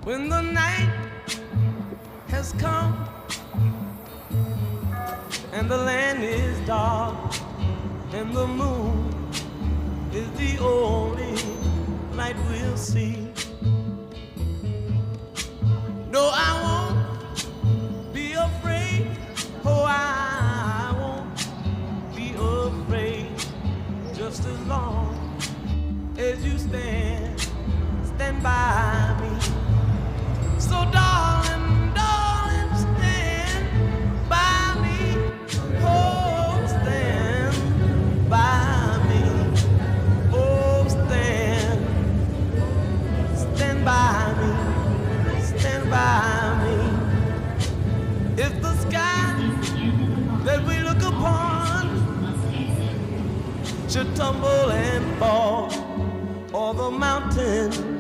When the night has come and the land is dark and the moon is the only light we'll see. No, I won't be afraid. Oh, I won't be afraid. Just as long as you stand by me. So darling, darling, stand by me. Oh, stand by me. Oh, stand by me. Stand by me. If the sky that we look upon should tumble and fall, or the mountain